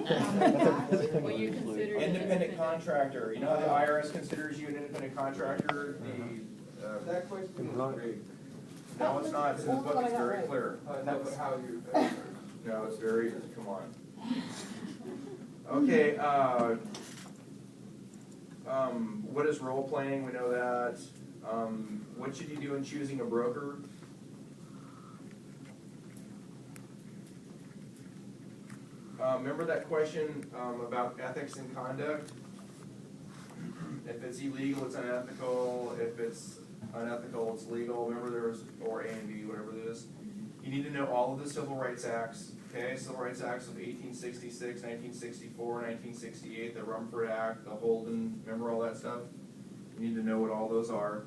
Will you consider an Independent contractor, you know how the IRS considers you an independent contractor? That question is great. No, it's not, it's in the book, it's very clear. No, but how you, No, it's very, come on. Okay, what is role playing? We know that. What should you do in choosing a broker? Remember that question about ethics and conduct? If it's illegal, it's unethical. If it's unethical, it's legal. Remember there was, or A and B, whatever it is. You need to know all of the Civil Rights Acts. Okay, Civil Rights Acts of 1866, 1964, 1968, the Rumford Act, the Holden, remember all that stuff? You need to know what all those are.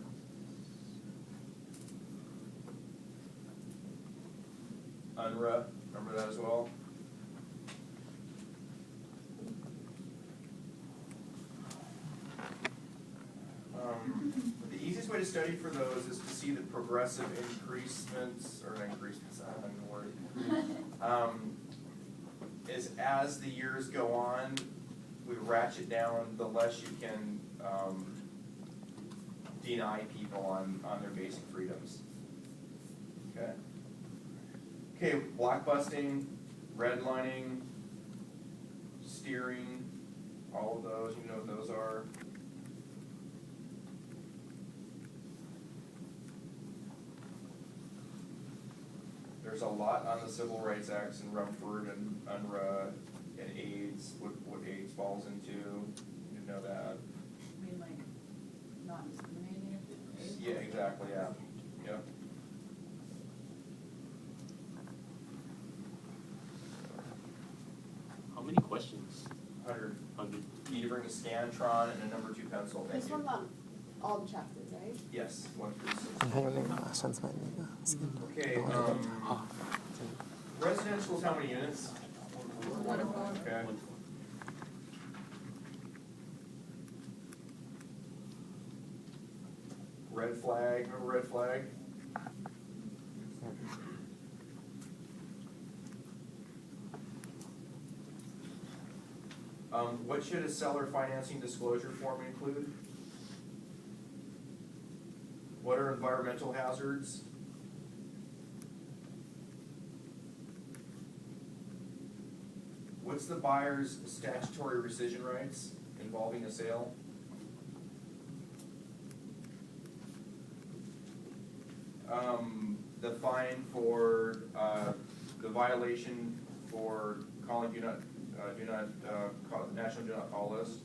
UNRRA, remember that as well? The easiest way to study for those is to see the progressive increasements, or increasements, I don't know the word. Is as the years go on, we ratchet down, the less you can deny people on their basic freedoms. Okay? Okay, blockbusting, redlining, steering, all of those, you know what those are. There's a lot on the Civil Rights Acts in Rumford and UNRRA and AIDS, what AIDS falls into, you know that. I mean, like, not discriminating if it's. Yeah, exactly, yeah, yeah. How many questions? 100. 100. You need to bring a Scantron and a number 2 pencil, thank This you. one's on all the chapters, right? Yes, 1 through 6. Okay, residential is how many units? 1 to 4. Okay. Red flag, remember red flag? What should a seller financing disclosure form include? What are environmental hazards? What's the buyer's statutory rescission rights involving a sale? The fine for the violation for calling national do not call list.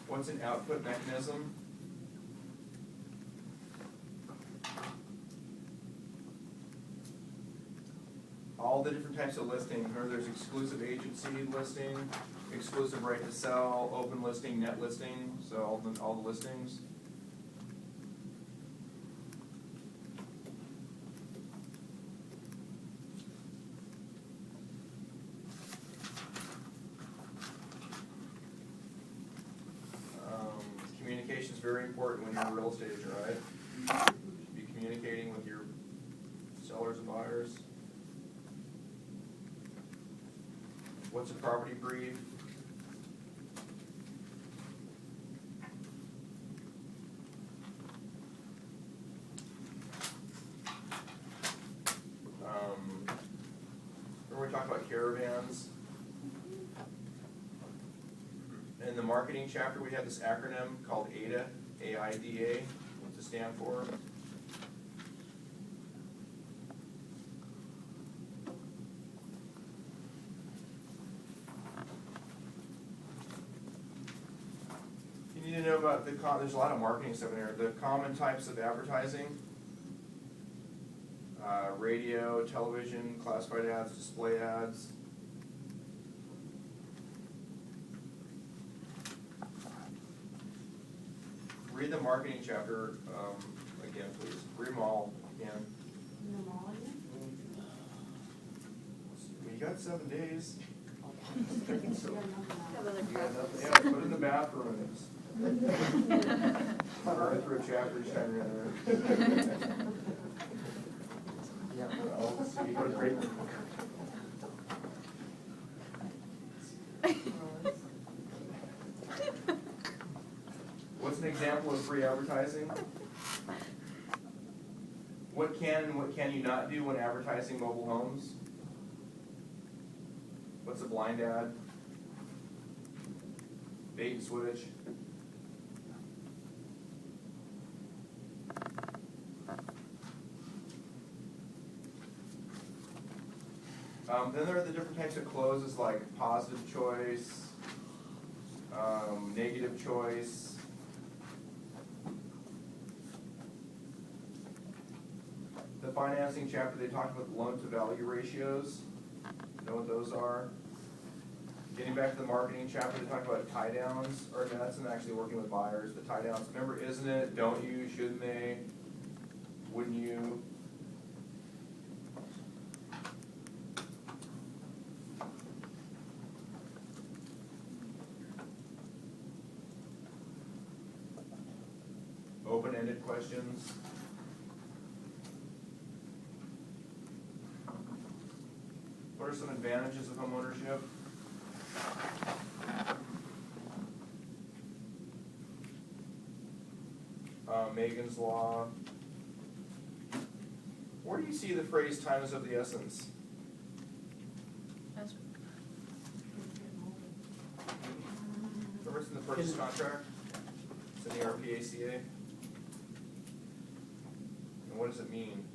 What's an output mechanism? All the different types of listing. Remember there's exclusive agency listing, exclusive right to sell, open listing, net listing, so all the listings. Communication is very important when you're a real estate agent, right? You should be communicating with your sellers and buyers. What's a property brief? Remember we talked about caravans? In the marketing chapter, we had this acronym called AIDA, A-I-D-A, what's it stand for? You need to know about there's a lot of marketing stuff in there. The common types of advertising, radio, television, classified ads, display ads. Read the marketing chapter again, please. Read them all again. No more. You got 7 days. Have other You got classes. nothing, yeah, put it in the bathrooms. Run through a chapter each time you're in there. Yeah. Well, let's see, what a great. What's an example of free advertising? What can and what can you not do when advertising mobile homes? What's a blind ad? Bait and switch? Then there are the different types of closes like positive choice, negative choice. The financing chapter, they talked about loan to value ratios. Know what those are? Getting back to the marketing chapter, they talked about tie downs, or no, that's in actually working with buyers, but tie downs. Remember, isn't it? Don't you? Shouldn't they? Wouldn't you? Open-ended questions. What are some advantages of homeownership? Megan's Law. Where do you see the phrase time is of the essence? That's- Remember it's in the purchase contract? It's in the RPACA? And what does it mean?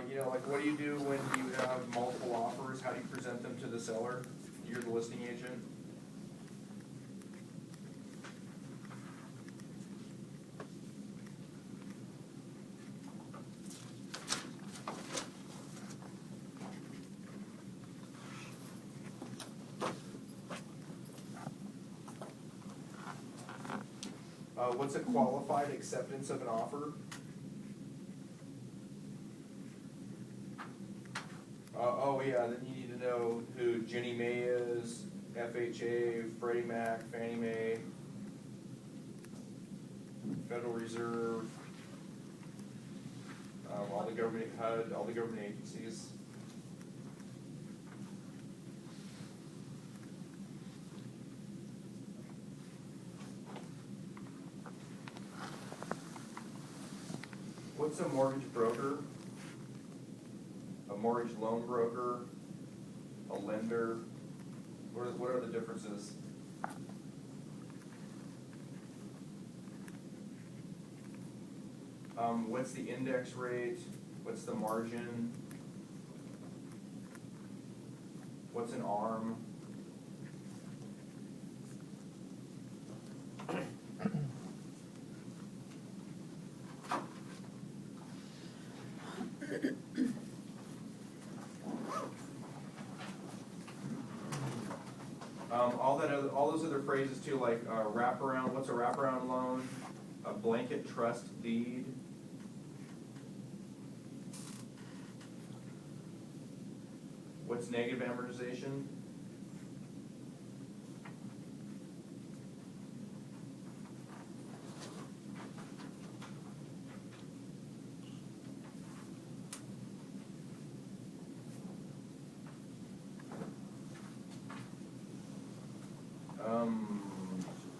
You know, like what do you do when you have multiple offers? How do you present them to the seller? You're the listing agent. What's a qualified acceptance of an offer? Oh yeah, then you need to know who Ginnie Mae is, FHA, Freddie Mac, Fannie Mae, Federal Reserve, all the government HUD, all the government agencies. What's a mortgage broker? A mortgage loan broker? A lender? What are the differences? What's the index rate? What's the margin? What's an ARM? All those other phrases too, like wraparound. What's a wraparound loan? A blanket trust deed. What's negative amortization?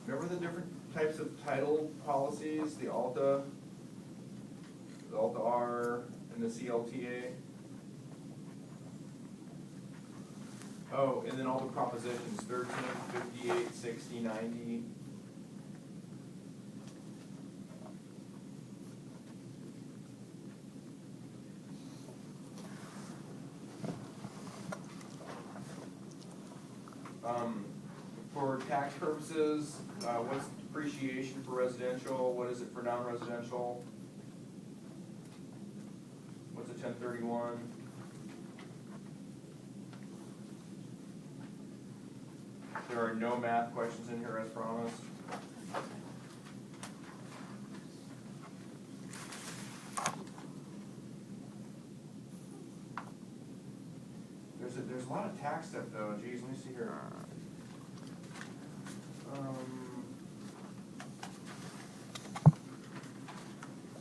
Remember the different types of title policies, the ALTA R, and the CLTA? Oh, and then all the propositions, 13, 58, 60, 90. For tax purposes, what's depreciation for residential? What is it for non-residential? What's a 1031? There are no math questions in here as promised. There's a lot of tax stuff though, geez, let me see here.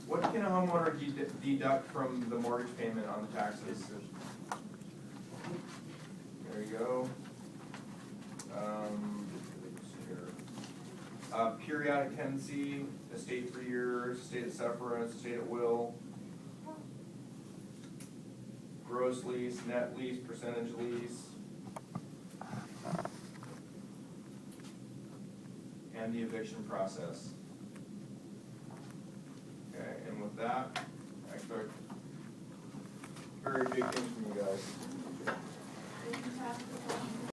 What can a homeowner deduct from the mortgage payment on the taxes? There you go. Let's see here. Periodic tenancy, estate 3 years, estate at sufferance, estate at will. Gross lease, net lease, percentage lease. And the eviction process. Okay, and with that, I expect very big things from you guys. Did you have the question?